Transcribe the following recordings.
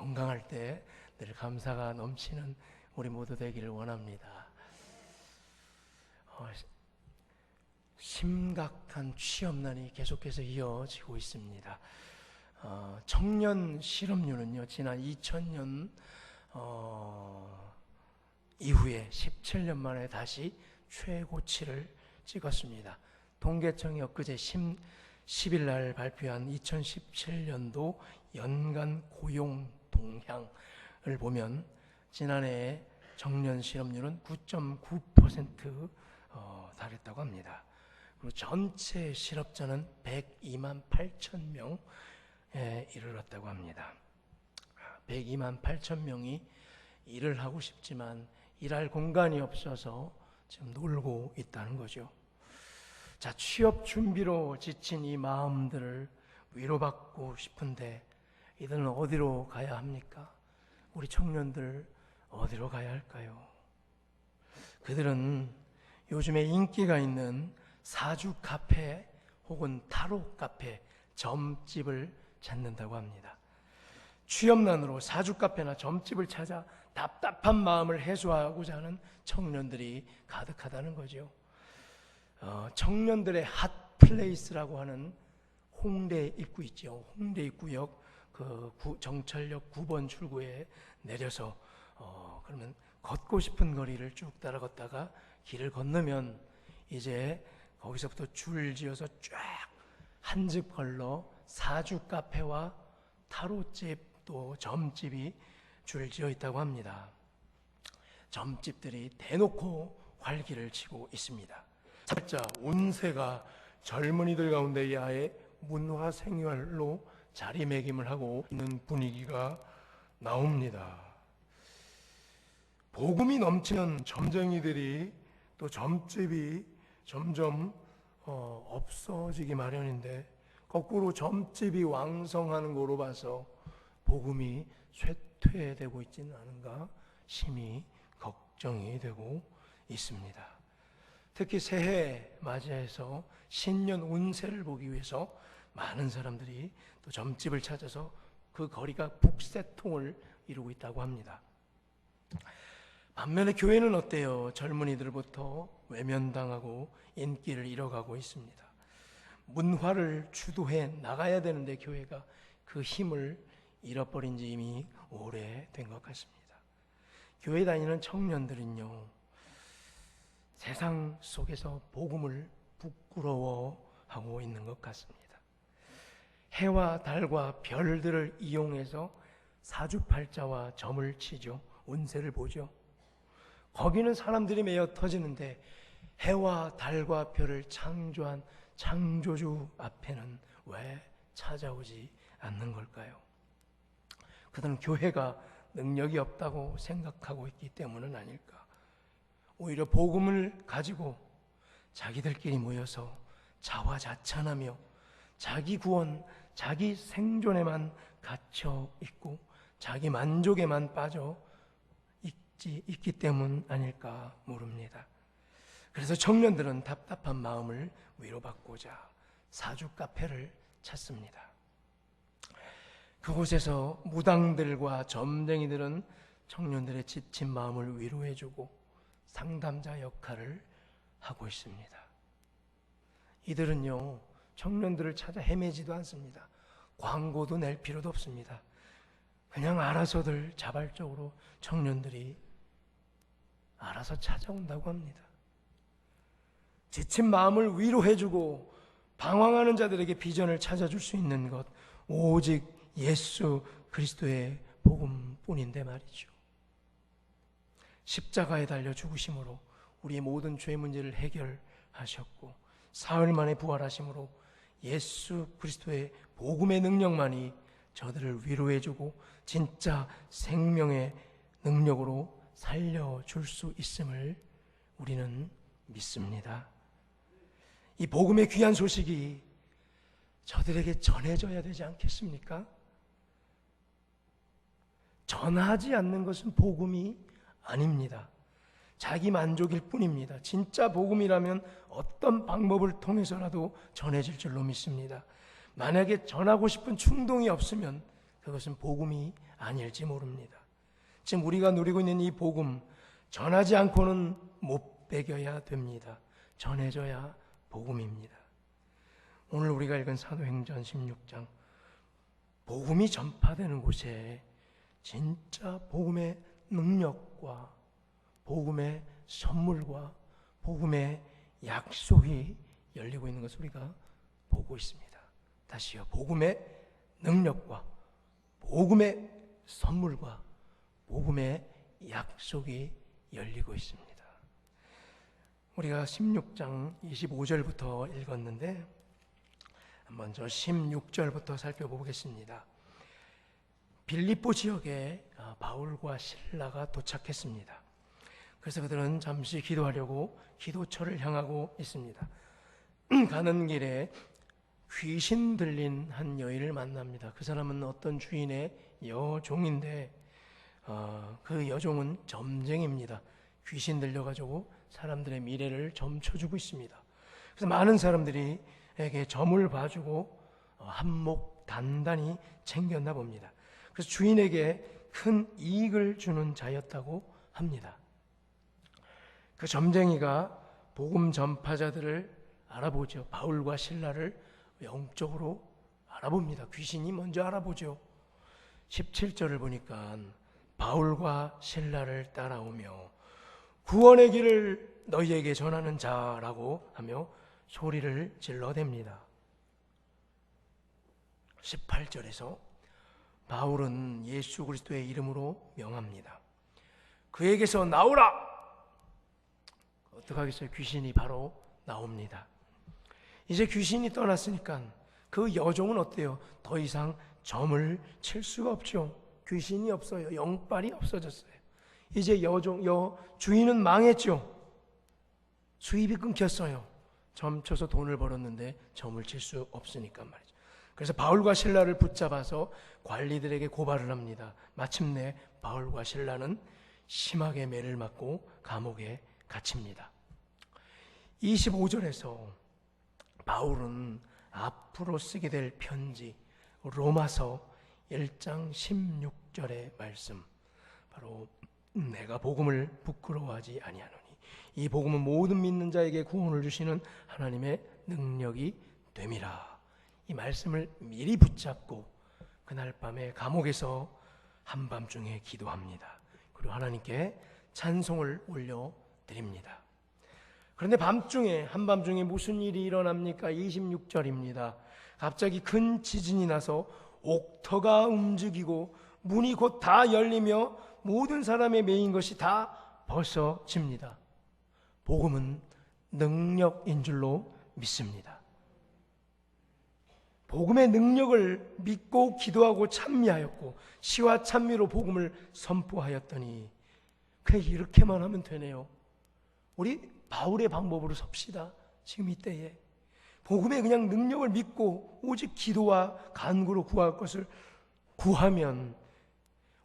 건강할 때 늘 감사가 넘치는 우리 모두 되기를 원합니다. 심각한 취업난이 계속해서 이어지고 있습니다. 청년 실업률은요, 지난 2000년 이후에 17년 만에 다시 최고치를 찍었습니다. 통계청이 엊그제 10일 날 발표한 2017년도 연간 고용 동향을 보면 지난해 청년 실업률은 9.9% 달했다고 합니다. 그리고 전체 실업자는 102만 8천 명에 이르렀다고 합니다. 102만 8천 명이 일을 하고 싶지만 일할 공간이 없어서 지금 놀고 있다는 거죠. 자, 취업 준비로 지친 이 마음들을 위로받고 싶은데 이들은 어디로 가야 합니까? 우리 청년들 어디로 가야 할까요? 그들은 요즘에 인기가 있는 사주 카페 혹은 타로 카페, 점집을 찾는다고 합니다. 취업난으로 사주 카페나 점집을 찾아 답답한 마음을 해소하고자 하는 청년들이 가득하다는 거죠. 청년들의 핫플레이스라고 하는 홍대 입구 있죠. 홍대 입구역 정철역 9번 출구에 내려서 그러면 걷고 싶은 거리를 쭉 따라 걷다가 길을 건너면 이제 거기서부터 줄 지어서 쫙 한 집 걸러 사주 카페와 타로집 또 점집이 줄 지어 있다고 합니다. 점집들이 대놓고 활기를 치고 있습니다. 살짝 운세가 젊은이들 가운데 야의 문화 생활로 자리매김을 하고 있는 분위기가 나옵니다. 복음이 넘치는 점쟁이들이 또 점집이 점점 없어지기 마련인데 거꾸로 점집이 왕성하는 거로 봐서 복음이 쇠퇴되고 있지는 않은가 심히 걱정이 되고 있습니다. 특히 새해 맞이해서 신년 운세를 보기 위해서 많은 사람들이 또 점집을 찾아서 그 거리가 북새통을 이루고 있다고 합니다. 반면에 교회는 어때요? 젊은이들부터 외면당하고 인기를 잃어가고 있습니다. 문화를 주도해 나가야 되는데 교회가 그 힘을 잃어버린 지 이미 오래된 것 같습니다. 교회 다니는 청년들은요, 세상 속에서 복음을 부끄러워하고 있는 것 같습니다. 해와 달과 별들을 이용해서 사주팔자와 점을 치죠. 운세를 보죠. 거기는 사람들이 매여 터지는데 해와 달과 별을 창조한 창조주 앞에는 왜 찾아오지 않는 걸까요? 그들은 교회가 능력이 없다고 생각하고 있기 때문은 아닐까? 오히려 복음을 가지고 자기들끼리 모여서 자화자찬하며 자기 구원, 자기 생존에만 갇혀 있고 자기 만족에만 빠져 있기 때문 아닐까 모릅니다. 그래서 청년들은 답답한 마음을 위로받고자 사주 카페를 찾습니다. 그곳에서 무당들과 점쟁이들은 청년들의 지친 마음을 위로해주고 상담자 역할을 하고 있습니다. 이들은요, 청년들을 찾아 헤매지도 않습니다. 광고도 낼 필요도 없습니다. 그냥 알아서들 자발적으로 청년들이 알아서 찾아온다고 합니다. 지친 마음을 위로해주고 방황하는 자들에게 비전을 찾아줄 수 있는 것, 오직 예수 그리스도의 복음뿐인데 말이죠. 십자가에 달려 죽으심으로 우리의 모든 죄 문제를 해결하셨고 사흘 만에 부활하심으로 예수 그리스도의 복음의 능력만이 저들을 위로해주고 진짜 생명의 능력으로 살려줄 수 있음을 우리는 믿습니다. 이 복음의 귀한 소식이 저들에게 전해져야 되지 않겠습니까? 전하지 않는 것은 복음이 아닙니다. 자기 만족일 뿐입니다. 진짜 복음이라면 어떤 방법을 통해서라도 전해질 줄로 믿습니다. 만약에 전하고 싶은 충동이 없으면 그것은 복음이 아닐지 모릅니다. 지금 우리가 누리고 있는 이 복음, 전하지 않고는 못 배겨야 됩니다. 전해져야 복음입니다. 오늘 우리가 읽은 사도행전 16장, 복음이 전파되는 곳에 진짜 복음의 능력과 복음의 선물과 복음의 약속이 열리고 있는 것을 우리가 보고 있습니다. 다시요. 복음의 능력과 복음의 선물과 복음의 약속이 열리고 있습니다. 우리가 16장 25절부터 읽었는데 먼저 16절부터 살펴보겠습니다. 빌립보 지역에 바울과 실라가 도착했습니다. 그래서 그들은 잠시 기도하려고 기도처를 향하고 있습니다. 가는 길에 귀신 들린 한 여인을 만납니다. 그 사람은 어떤 주인의 여종인데 그 여종은 점쟁입니다. 귀신 들려가지고 사람들의 미래를 점쳐주고 있습니다. 그래서 많은 사람들이 에게 점을 봐주고 한몫 단단히 챙겼나 봅니다. 그래서 주인에게 큰 이익을 주는 자였다고 합니다. 그 점쟁이가 복음 전파자들을 알아보죠. 바울과 실라를 영적으로 알아봅니다. 귀신이 먼저 알아보죠. 17절을 보니까 바울과 실라를 따라오며 구원의 길을 너희에게 전하는 자라고 하며 소리를 질러댑니다. 18절에서 바울은 예수 그리스도의 이름으로 명합니다. 그에게서 나오라! 어떡하겠어요? 귀신이 바로 나옵니다. 이제 귀신이 떠났으니까 그 여종은 어때요? 더 이상 점을 칠 수가 없죠. 귀신이 없어요. 영빨이 없어졌어요. 이제 주인은 망했죠. 수입이 끊겼어요. 점 쳐서 돈을 벌었는데 점을 칠 수 없으니까 말이죠. 그래서 바울과 실라를 붙잡아서 관리들에게 고발을 합니다. 마침내 바울과 실라는 심하게 매를 맞고 감옥에 갇힙니다. 25절에서 바울은 앞으로 쓰게 될 편지 로마서 1장 16절의 말씀, 바로 내가 복음을 부끄러워하지 아니하노니 이 복음은 모든 믿는 자에게 구원을 주시는 하나님의 능력이 됨이라. 이 말씀을 미리 붙잡고 그날 밤에 감옥에서 한밤중에 기도합니다. 그리고 하나님께 찬송을 올려드립니다. 그런데 한밤중에 무슨 일이 일어납니까? 26절입니다. 갑자기 큰 지진이 나서 옥터가 움직이고 문이 곧 다 열리며 모든 사람의 매인 것이 다 벗어집니다. 복음은 능력인 줄로 믿습니다. 복음의 능력을 믿고 기도하고 찬미하였고 시와 찬미로 복음을 선포하였더니 그냥 이렇게만 하면 되네요. 우리 바울의 방법으로 섭시다. 지금 이때에 복음의 그냥 능력을 믿고 오직 기도와 간구로 구할 것을 구하면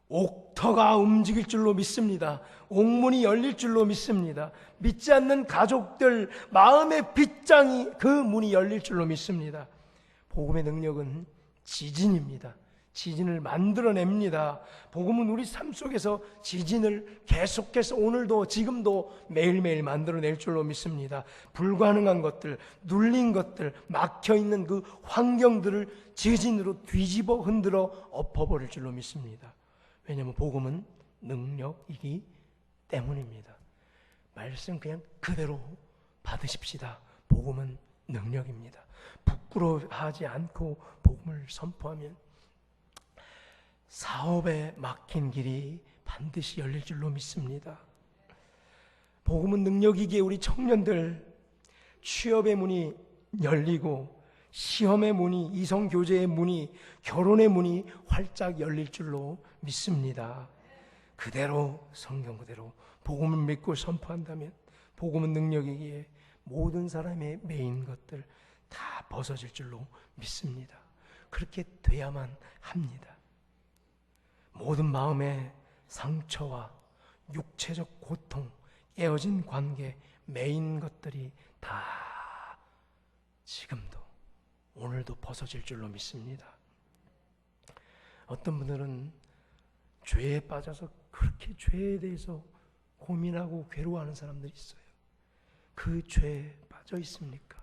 옥터가 움직일 줄로 믿습니다. 옥문이 열릴 줄로 믿습니다. 믿지 않는 가족들 마음의 빗장이 그 문이 열릴 줄로 믿습니다. 복음의 능력은 지진입니다. 지진을 만들어냅니다. 복음은 우리 삶 속에서 지진을 계속해서 오늘도 지금도 매일매일 만들어낼 줄로 믿습니다. 불가능한 것들, 눌린 것들, 막혀있는 그 환경들을 지진으로 뒤집어 흔들어 엎어버릴 줄로 믿습니다. 왜냐하면 복음은 능력이기 때문입니다. 말씀 그냥 그대로 받으십시다. 복음은 능력입니다. 부끄러워하지 않고 복음을 선포하면 사업에 막힌 길이 반드시 열릴 줄로 믿습니다. 복음은 능력이기에 우리 청년들 취업의 문이 열리고 시험의 문이, 이성교제의 문이, 결혼의 문이 활짝 열릴 줄로 믿습니다. 그대로 성경 그대로 복음을 믿고 선포한다면 복음은 능력이기에 모든 사람의 매인 것들 다 벗어질 줄로 믿습니다. 그렇게 돼야만 합니다. 모든 마음의 상처와 육체적 고통, 깨어진 관계, 매인 것들이 다 지금도 오늘도 벗어질 줄로 믿습니다. 어떤 분들은 죄에 빠져서 그렇게 죄에 대해서 고민하고 괴로워하는 사람들이 있어요. 그 죄에 빠져 있습니까?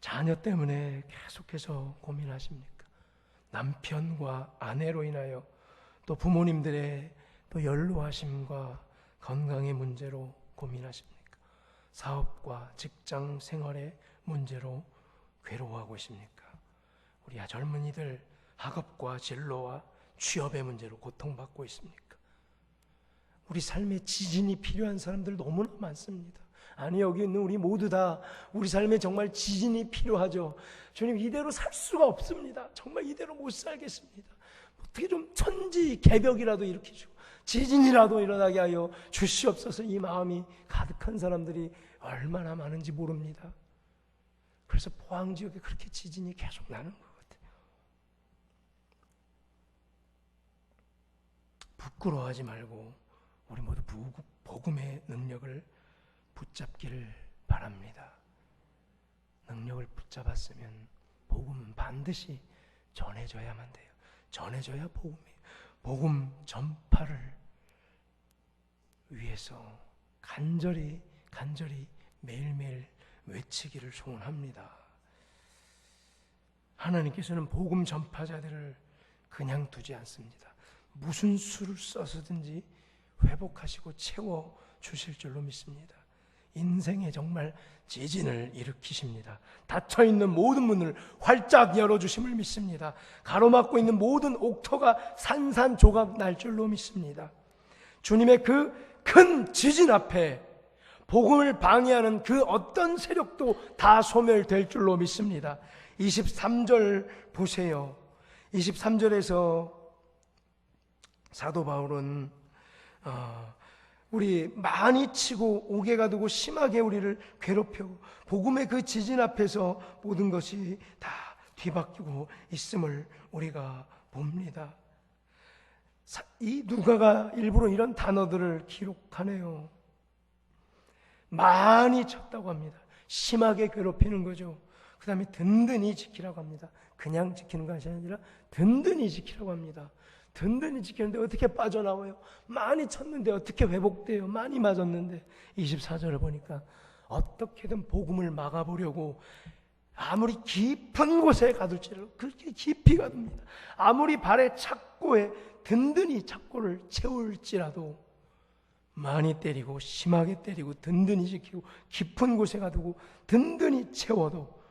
자녀 때문에 계속해서 고민하십니까? 남편과 아내로 인하여 또 부모님들의 또 연로하심과 건강의 문제로 고민하십니까? 사업과 직장 생활의 문제로 괴로워하고 있습니까? 우리 젊은이들 학업과 진로와 취업의 문제로 고통받고 있습니까? 우리 삶에 지진이 필요한 사람들 너무나 많습니다. 아니, 여기 있는 우리 모두 다 우리 삶에 정말 지진이 필요하죠. 주님, 이대로 살 수가 없습니다. 정말 이대로 못 살겠습니다. 어떻게 좀 천지개벽이라도 일으키시고 지진이라도 일어나게 하여 주시옵소서. 이 마음이 가득한 사람들이 얼마나 많은지 모릅니다. 그래서 포항지역에 그렇게 지진이 계속 나는 것 같아요. 부끄러워하지 말고 우리 모두 복음의 능력을 붙잡기를 바랍니다. 능력을 붙잡았으면 복음은 반드시 전해져야만 돼요. 전해져야 복음이에요. 복음 전파를 위해서 간절히 매일매일 외치기를 소원합니다. 하나님께서는 복음 전파자들을 그냥 두지 않습니다. 무슨 수를 써서든지 회복하시고 채워 주실 줄로 믿습니다. 인생에 정말 지진을 일으키십니다. 닫혀있는 모든 문을 활짝 열어주심을 믿습니다. 가로막고 있는 모든 옥토가 산산조각 날 줄로 믿습니다. 주님의 그 큰 지진 앞에 복음을 방해하는 그 어떤 세력도 다 소멸될 줄로 믿습니다. 23절 보세요. 23절에서 사도 바울은 우리 많이 치고 옥에가 두고 심하게 우리를 괴롭히고 복음의 그 지진 앞에서 모든 것이 다 뒤바뀌고 있음을 우리가 봅니다. 이 누가가 일부러 이런 단어들을 기록하네요. 많이 쳤다고 합니다. 심하게 괴롭히는 거죠. 그 다음에 든든히 지키라고 합니다. 그냥 지키는 것이 아니라 든든히 지키라고 합니다. 든든히 지키는데 어떻게 빠져나와요? 많이 쳤는데 어떻게 회복돼요? 많이 맞았는데. 24절을 보니까 어떻게든 복음을 막아보려고 아무리 깊은 곳에 가둘지라도 그렇게 깊이 가둡니다. 아무리 발에 착고에 든든히 착고를 채울지라도 많이 때리고 심하게 때리고 든든히 지키고 깊은 곳에 가두고 든든히 채워도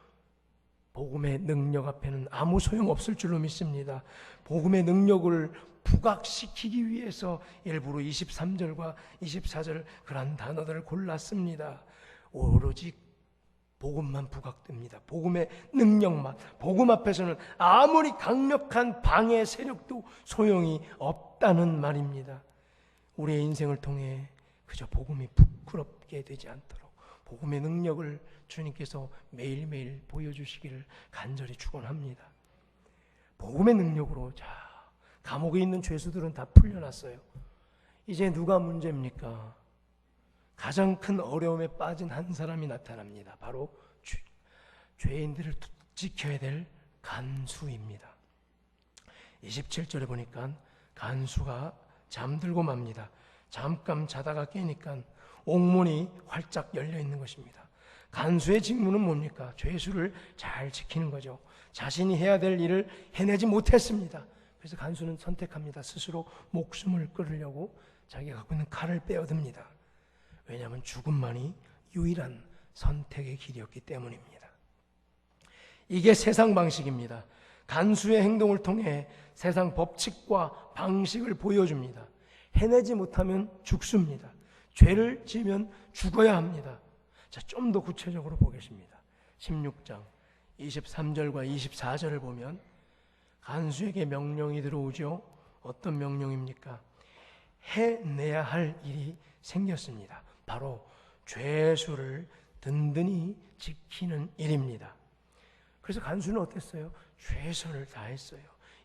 복음의 능력 앞에는 아무 소용없을 줄로 믿습니다. 복음의 능력을 부각시키기 위해서 일부러 23절과 24절 그런 단어들을 골랐습니다. 오로지 복음만 부각됩니다. 복음의 능력만. 복음 앞에서는 아무리 강력한 방해 세력도 소용이 없다는 말입니다. 우리의 인생을 통해 그저 복음이 부끄럽게 되지 않도록 복음의 능력을 주님께서 매일매일 보여주시기를 간절히 축원합니다. 복음의 능력으로 감옥에 있는 죄수들은 다 풀려났어요. 이제 누가 문제입니까? 가장 큰 어려움에 빠진 한 사람이 나타납니다. 바로 죄인들을 지켜야 될 간수입니다. 27절에 보니까 간수가 잠들고 맙니다. 잠깐 자다가 깨니까 옥문이 활짝 열려 있는 것입니다. 간수의 직무는 뭡니까? 죄수를 잘 지키는 거죠. 자신이 해야 될 일을 해내지 못했습니다. 그래서 간수는 선택합니다. 스스로 목숨을 끊으려고 자기가 갖고 있는 칼을 빼어듭니다. 왜냐하면 죽음만이 유일한 선택의 길이었기 때문입니다. 이게 세상 방식입니다. 간수의 행동을 통해 세상 법칙과 방식을 보여줍니다. 해내지 못하면 죽습니다. 죄를 지으면 죽어야 합니다. 자, 좀 더 구체적으로 보겠습니다. 16장 23절과 24절을 보면 간수에게 명령이 들어오죠. 어떤 명령입니까? 해내야 할 일이 생겼습니다. 바로 죄수를 든든히 지키는 일입니다. 그래서 간수는 어땠어요? 최선을 다했어요.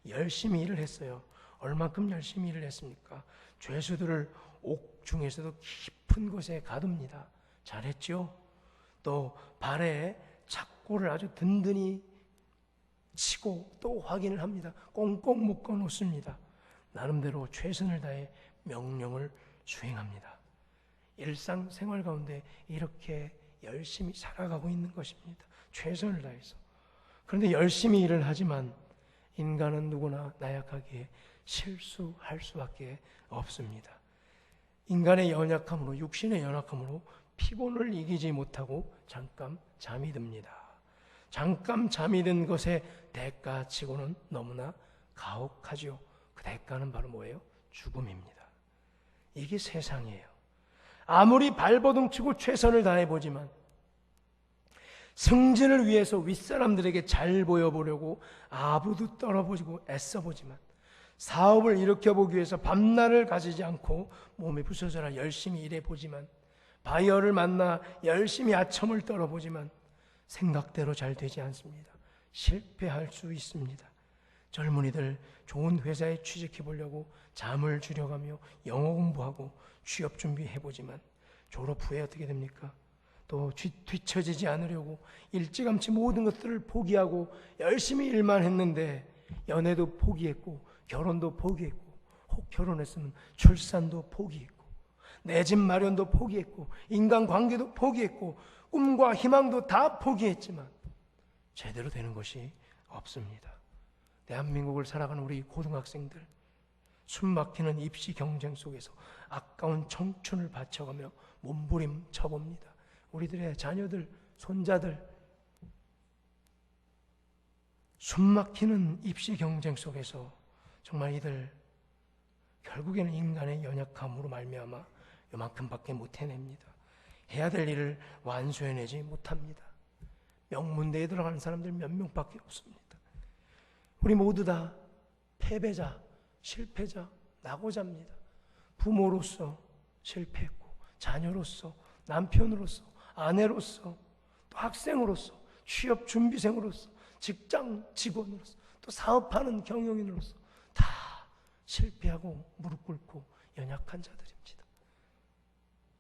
열심히 일을 했어요. 얼만큼 열심히 일을 했습니까? 죄수들을 옥 중에서도 깊은 곳에 가둡니다. 잘했죠? 또 발에 착고를 아주 든든히 치고 또 확인을 합니다. 꽁꽁 묶어 놓습니다. 나름대로 최선을 다해 명령을 수행합니다. 일상생활 가운데 이렇게 열심히 살아가고 있는 것입니다. 최선을 다해서. 그런데 열심히 일을 하지만 인간은 누구나 나약하기에 실수할 수밖에 없습니다. 인간의 연약함으로, 육신의 연약함으로 피곤을 이기지 못하고 잠깐 잠이 듭니다. 잠깐 잠이 든 것의 대가치고는 너무나 가혹하죠. 그 대가는 바로 뭐예요? 죽음입니다. 이게 세상이에요. 아무리 발버둥치고 최선을 다해보지만, 승진을 위해서 윗사람들에게 잘 보여보려고 아부도 떨어보고 애써보지만, 사업을 일으켜보기 위해서 밤낮을 가지지 않고 몸이 부서져라 열심히 일해보지만, 바이어를 만나 열심히 아첨을 떨어보지만 생각대로 잘 되지 않습니다. 실패할 수 있습니다. 젊은이들 좋은 회사에 취직해보려고 잠을 줄여가며 영어 공부하고 취업 준비해보지만 졸업 후에 어떻게 됩니까? 또 뒤처지지 않으려고 일찌감치 모든 것들을 포기하고 열심히 일만 했는데 연애도 포기했고 결혼도 포기했고, 혹 결혼했으면 출산도 포기했고, 내 집 마련도 포기했고, 인간관계도 포기했고, 꿈과 희망도 다 포기했지만 제대로 되는 것이 없습니다. 대한민국을 살아가는 우리 고등학생들, 숨막히는 입시 경쟁 속에서 아까운 청춘을 바쳐가며 몸부림쳐봅니다. 우리들의 자녀들, 손자들, 숨막히는 입시 경쟁 속에서 정말 이들 결국에는 인간의 연약함으로 말미암아 요만큼밖에 못 해냅니다. 해야 될 일을 완수해내지 못합니다. 명문대에 들어가는 사람들 몇 명밖에 없습니다. 우리 모두 다 패배자, 실패자, 낙오자입니다. 부모로서 실패했고, 자녀로서, 남편으로서, 아내로서, 또 학생으로서, 취업 준비생으로서, 직장 직원으로서, 또 사업하는 경영인으로서 다 실패하고 무릎 꿇고 연약한 자들입니다.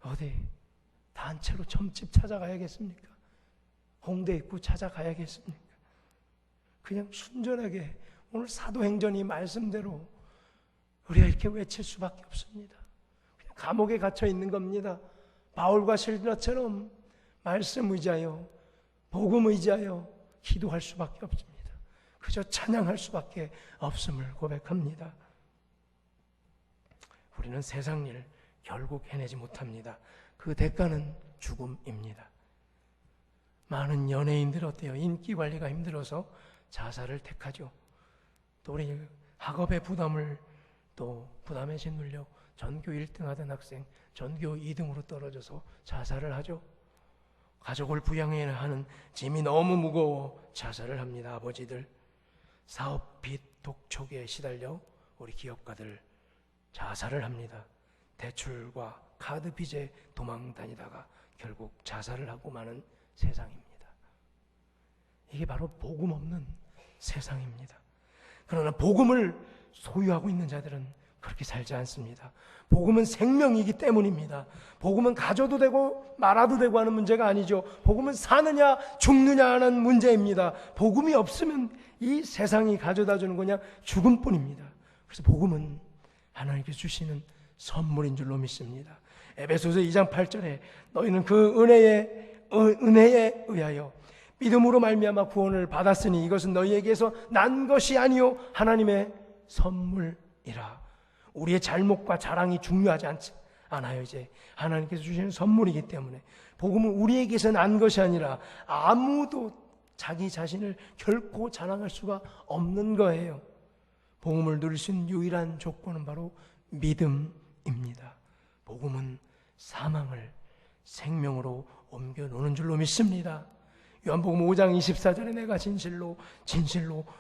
어디 단체로 점집 찾아가야겠습니까? 홍대 입구 찾아가야겠습니까? 그냥 순전하게 오늘 사도행전이 말씀대로 우리가 이렇게 외칠 수밖에 없습니다. 그냥 감옥에 갇혀 있는 겁니다. 바울과 실라처럼 말씀 의지하여, 복음 의지하여 기도할 수밖에 없습니다. 그저 찬양할 수밖에 없음을 고백합니다. 우리는 세상 일 결국 해내지 못합니다. 그 대가는 죽음입니다. 많은 연예인들 어때요? 인기 관리가 힘들어서 자살을 택하죠. 또 우리 학업의 부담을 또 부담에 짓눌려 전교 1등 하던 학생 전교 2등으로 떨어져서 자살을 하죠. 가족을 부양해야 하는 짐이 너무 무거워 자살을 합니다. 아버지들. 사업 빚 독촉에 시달려 우리 기업가들 자살을 합니다. 대출과 카드 빚에 도망 다니다가 결국 자살을 하고 마는 세상입니다. 이게 바로 복음 없는 세상입니다. 그러나 복음을 소유하고 있는 자들은 그렇게 살지 않습니다. 복음은 생명이기 때문입니다. 복음은 가져도 되고 말아도 되고 하는 문제가 아니죠. 복음은 사느냐 죽느냐 하는 문제입니다. 복음이 없으면 이 세상이 가져다 주는 거냐 죽음뿐입니다. 그래서 복음은 하나님께서 주시는 선물인 줄로 믿습니다. 에베소서 2장 8절에 너희는 그 은혜에 의하여 믿음으로 말미암아 구원을 받았으니 이것은 너희에게서 난 것이 아니요 하나님의 선물이라. 우리의 잘못과 자랑이 중요하지 않아요. 이제 하나님께서 주시는 선물이기 때문에 복음은 우리에게서 난 것이 아니라 아무도 자기 자신을 결코 자랑할 수가 없는 거예요. 복음을 누릴 수 있는 유일한 조건은 바로 믿음입니다. 복음은 사망을 생명으로 옮겨 놓는 줄로 믿습니다. 요한복음 5장 24절에 내가 진실로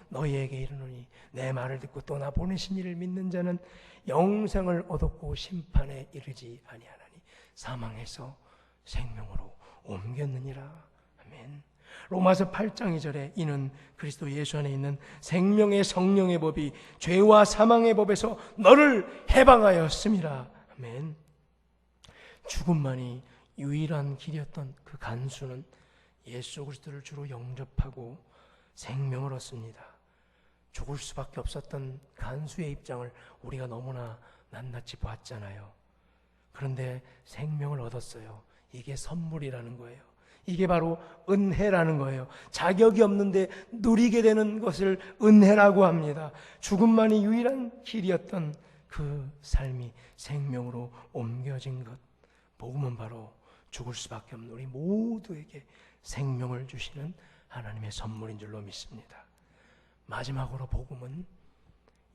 너희에게 이르노니 내 말을 듣고 또 나 보내신 이를 믿는 자는 영생을 얻었고 심판에 이르지 아니하나니 사망에서 생명으로 옮겼느니라. 아멘. 로마서 8장 2절에 이는 그리스도 예수 안에 있는 생명의 성령의 법이 죄와 사망의 법에서 너를 해방하였음이라. 아멘. 죽음만이 유일한 길이었던 그 간수는 예수 그리스도를 주로 영접하고 생명을 얻습니다. 죽을 수밖에 없었던 간수의 입장을 우리가 너무나 낱낱이 보았잖아요. 그런데 생명을 얻었어요. 이게 선물이라는 거예요. 이게 바로 은혜라는 거예요. 자격이 없는데 누리게 되는 것을 은혜라고 합니다. 죽음만이 유일한 길이었던 그 삶이 생명으로 옮겨진 것. 복음은 바로 죽을 수밖에 없는 우리 모두에게 생명을 주시는 하나님의 선물인 줄로 믿습니다. 마지막으로 복음은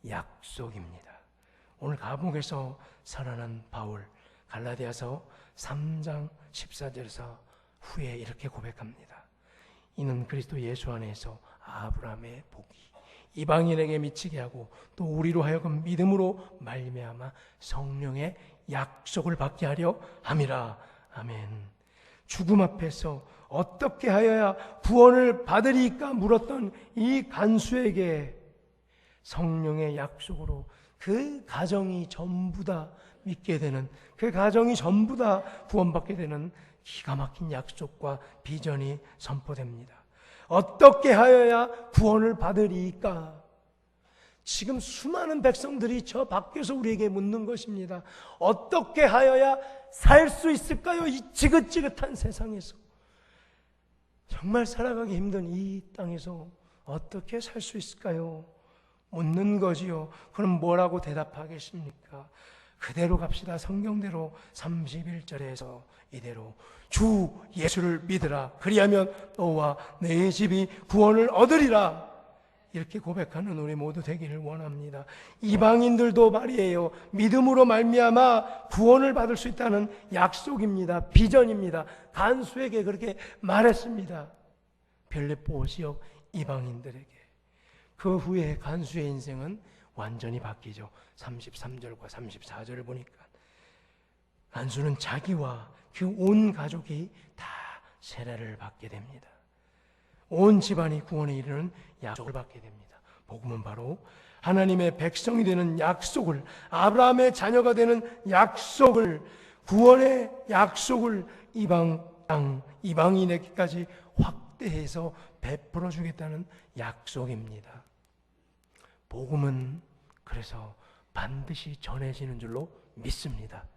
약속입니다. 오늘 감옥에서 살아난 바울, 갈라디아서 3장 14절에서 후에 이렇게 고백합니다. 이는 그리스도 예수 안에서 아브라함의 복이 이방인에게 미치게 하고 또 우리로 하여금 믿음으로 말미암아 성령의 약속을 받게 하려 함이라. 아멘. 죽음 앞에서 어떻게 하여야 구원을 받으리까 물었던 이 간수에게 성령의 약속으로 그 가정이 전부 다 믿게 되는, 그 가정이 전부 다 구원받게 되는 기가 막힌 약속과 비전이 선포됩니다. 어떻게 하여야 구원을 받으리까? 지금 수많은 백성들이 저 밖에서 우리에게 묻는 것입니다. 어떻게 하여야 살 수 있을까요? 이 지긋지긋한 세상에서. 정말 살아가기 힘든 이 땅에서 어떻게 살 수 있을까요? 묻는 거지요. 그럼 뭐라고 대답하겠습니까? 그대로 갑시다. 성경대로 31절에서 이대로 주 예수를 믿으라. 그리하면 너와 내 집이 구원을 얻으리라. 이렇게 고백하는 우리 모두 되기를 원합니다. 이방인들도 말이에요. 믿음으로 말미암아 구원을 받을 수 있다는 약속입니다. 비전입니다. 간수에게 그렇게 말했습니다. 빌립보 지역 이방인들에게. 그 후에 간수의 인생은 완전히 바뀌죠. 33절과 34절을 보니까 간수는 자기와 그 온 가족이 다 세례를 받게 됩니다. 온 집안이 구원에 이르는 약속을 받게 됩니다. 복음은 바로 하나님의 백성이 되는 약속을, 아브라함의 자녀가 되는 약속을, 구원의 약속을 이방 땅, 이방인에게까지 확대해서 베풀어 주겠다는 약속입니다. 복음은 그래서 반드시 전해지는 줄로 믿습니다.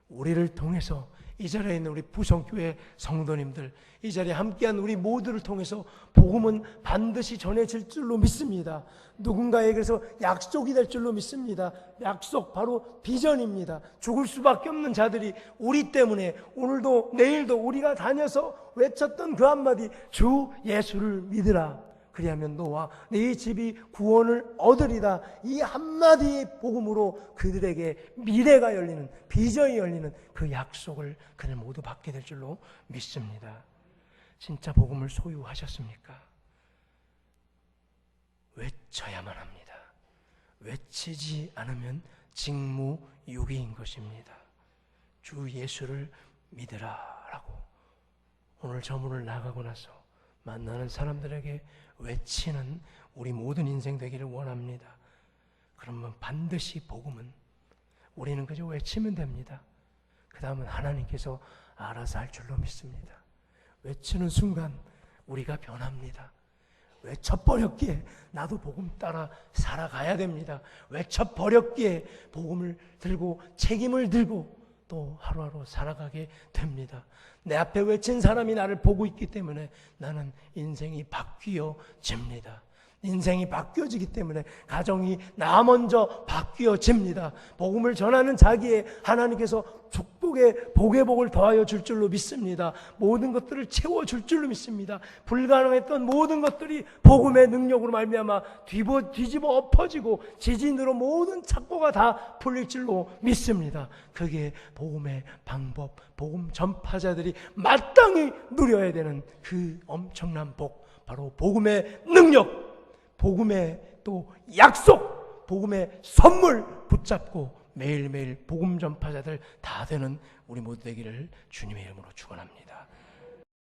우리를 통해서 이 자리에 있는 우리 부성교회 성도님들, 이 자리에 함께한 우리 모두를 통해서 복음은 반드시 전해질 줄로 믿습니다. 누군가에게서 약속이 될 줄로 믿습니다. 약속 바로 비전입니다. 죽을 수밖에 없는 자들이 우리 때문에 오늘도 내일도 우리가 다녀서 외쳤던 그 한마디, 주 예수를 믿으라. 그리하면 너와 네 집이 구원을 얻으리다. 이 한마디 복음으로 그들에게 미래가 열리는, 비전이 열리는 그 약속을 그들 모두 받게 될 줄로 믿습니다. 진짜 복음을 소유하셨습니까? 외쳐야만 합니다. 외치지 않으면 직무유기인 것입니다. 주 예수를 믿으라 라고 오늘 저 문을 나가고 나서 만나는 사람들에게 외치는 우리 모든 인생 되기를 원합니다. 그러면 반드시 복음은 우리는 그저 외치면 됩니다. 그 다음은 하나님께서 알아서 할 줄로 믿습니다. 외치는 순간 우리가 변합니다. 외쳐버렸기에 나도 복음 따라 살아가야 됩니다. 외쳐버렸기에 복음을 들고 책임을 들고 또 하루하루 살아가게 됩니다. 내 앞에 외친 사람이 나를 보고 있기 때문에 나는 인생이 바뀌어집니다. 인생이 바뀌어지기 때문에 가정이 나 먼저 바뀌어집니다. 복음을 전하는 자기에 하나님께서 축복의 복의 복을 더하여 줄 줄로 믿습니다. 모든 것들을 채워줄 줄로 믿습니다. 불가능했던 모든 것들이 복음의 능력으로 말미암아 뒤집어 엎어지고 지진으로 모든 착고가 다 풀릴 줄로 믿습니다. 그게 복음의 방법, 복음 전파자들이 마땅히 누려야 되는 그 엄청난 복, 바로 복음의 능력, 복음의 또 약속, 복음의 선물 붙잡고 매일매일 복음 전파자들 다 되는 우리 모두 되기를 주님의 이름으로 축원합니다.